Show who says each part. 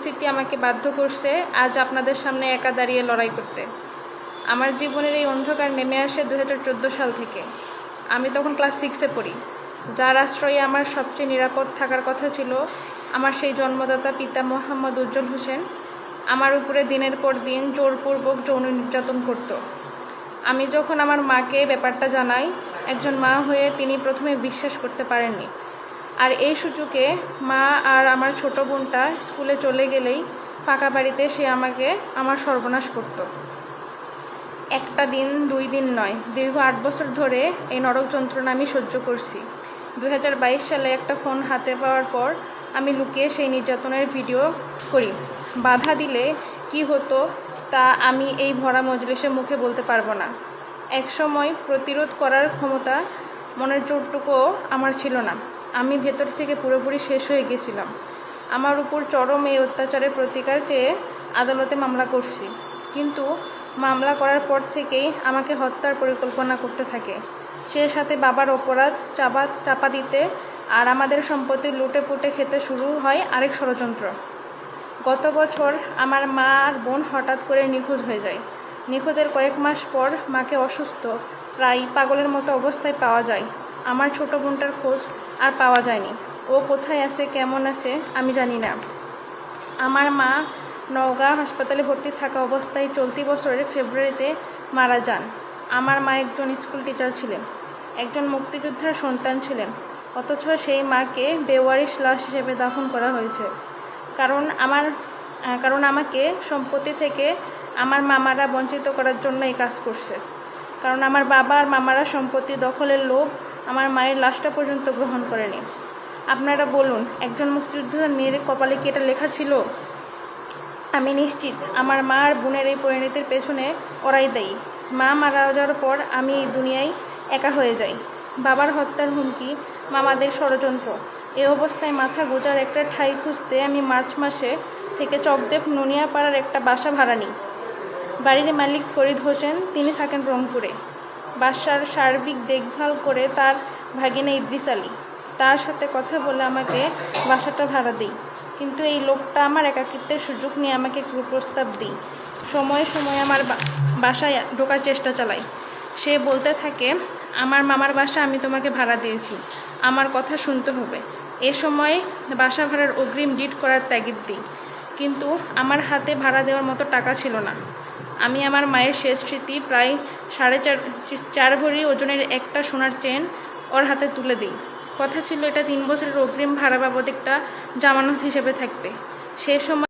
Speaker 1: পরিস্থিতি আমাকে বাধ্য করছে আজ আপনাদের সামনে একা দাঁড়িয়ে লড়াই করতে। আমার জীবনের এই অন্ধকার নেমে আসে 2014 সাল থেকে। আমি তখন ক্লাস 6-এ পড়ি। যার আশ্রয়ে আমার সবচেয়ে নিরাপদ থাকার কথা ছিল আমার সেই জন্মদাতা পিতা মোহাম্মদ উজ্জ্বল হোসেন আমার উপরে দিনের পর দিন জোরপূর্বক যৌন নির্যাতন করত। আমি যখন আমার মাকে ব্যাপারটা জানাই, একজন মা হয়ে তিনি প্রথমে বিশ্বাস করতে পারেননি। আর এই সুযোগে মা আর আমার ছোট বোনটা স্কুলে চলে গেলেই ফাঁকা বাড়িতে সে আমাকে আমার সর্বনাশ করত। একটা দিন 2 দিন নয়, দীর্ঘ 8 বছর ধরে এই নরক যন্ত্রণা আমি সহ্য করছি। 2022 সালে একটা ফোন হাতে পাওয়ার পর আমি লুকিয়ে সেই নির্যাতনের ভিডিও করি। বাধা দিলে কি হতো তা আমি এই ভরা মজলিসে মুখে বলতে পারবো না। একসময় প্রতিরোধ করার ক্ষমতা, মনের জোরটুকুও আমার ছিল না। আমি ভেতর থেকে পুরোপুরি শেষ হয়ে গেছিলাম। আমার উপর চরম এই অত্যাচারের প্রতিকার চেয়ে আদালতে মামলা করছি, কিন্তু মামলা করার পর থেকেই আমাকে হত্যার পরিকল্পনা করতে থাকে। সে সাথে বাবার অপরাধ চাপা দিতে আর আমাদের সম্পত্তি লুটে পুটে খেতে শুরু হয় আরেক ষড়যন্ত্র। গত বছর আমার মা আর বোন হঠাৎ করে নিখোঁজ হয়ে যায়। নিখোঁজের কয়েক মাস পর মাকে অসুস্থ, প্রায় পাগলের মতো অবস্থায় পাওয়া যায়। আমার ছোট বোনটার খোঁজ আর পাওয়া যায়নি। ও কোথায় আছে, কেমন আছে আমি জানি না। আমার মা নওগাঁ হাসপাতালে ভর্তি থাকা অবস্থায় চলতি বছরের ফেব্রুয়ারিতে মারা যান। আমার মা একজন স্কুল টিচার ছিলেন, একজন মুক্তিযোদ্ধার সন্তান ছিলেন, অথচ সেই মাকে বেওয়ারিশ লাশ হিসেবে দাফন করা হয়েছে। কারণ আমাকে সম্পত্তি থেকে আমার মামারা বঞ্চিত করার জন্য এই কাজ করছে। কারণ আমার বাবা আর মামারা সম্পত্তি দখলের লোভ আমার মায়ের লাশটা পর্যন্ত গ্রহণ করেনি। আপনারা বলুন, একজন মুক্তিযোদ্ধার মেয়ের কপালে কি এটা লেখা ছিল? আমি নিশ্চিত আমার মা আর বোনের এই পরিণতির পেছনে ওরাই দায়ী। মা মারা যাওয়ার পর আমি এই দুনিয়ায় একা হয়ে যাই। বাবার হত্যার হুমকি, মামাদের ষড়যন্ত্র। এই অবস্থায় মাথা গোজার একটা ঠাঁই খুঁজতে আমি মার্চ মাসে থেকে চকদেব নুনিয়াপাড়ার একটা বাসা ভাড়া নিই। বাড়ির মালিক ফরিদ হোসেন, তিনি থাকেন রংপুরে। বাসার সার্বিক দেখভাল করে তার ভাগিনা ইদ্রিস আলী। তার সাথে কথা বলে আমাকে বাসাটা ভাড়া দিই। কিন্তু এই লোকটা আমার একাকিত্বের সুযোগ নিয়ে আমাকে কুপ্রস্তাব দিই। সময়ে সময়ে আমার বাসায় ঢোকার চেষ্টা চালাই। সে বলতে থাকে, আমার মামার বাসা আমি তোমাকে ভাড়া দিয়েছি, আমার কথা শুনতে হবে। এ সময় বাসা ভাড়ার অগ্রিম ডিড করার তাগিদ দিই, কিন্তু আমার হাতে ভাড়া দেওয়ার মতো টাকা ছিল না। আমি আমার মায়ের শেষ স্মৃতি, প্রায় 4.5 ভরি ওজনের একটা সোনার চেন ওর হাতে তুলে দিই। কথা ছিল এটা 3 বছরের অগ্রিম ভাড়া বাবদ একটা জামানত হিসেবে থাকবে। সে সময়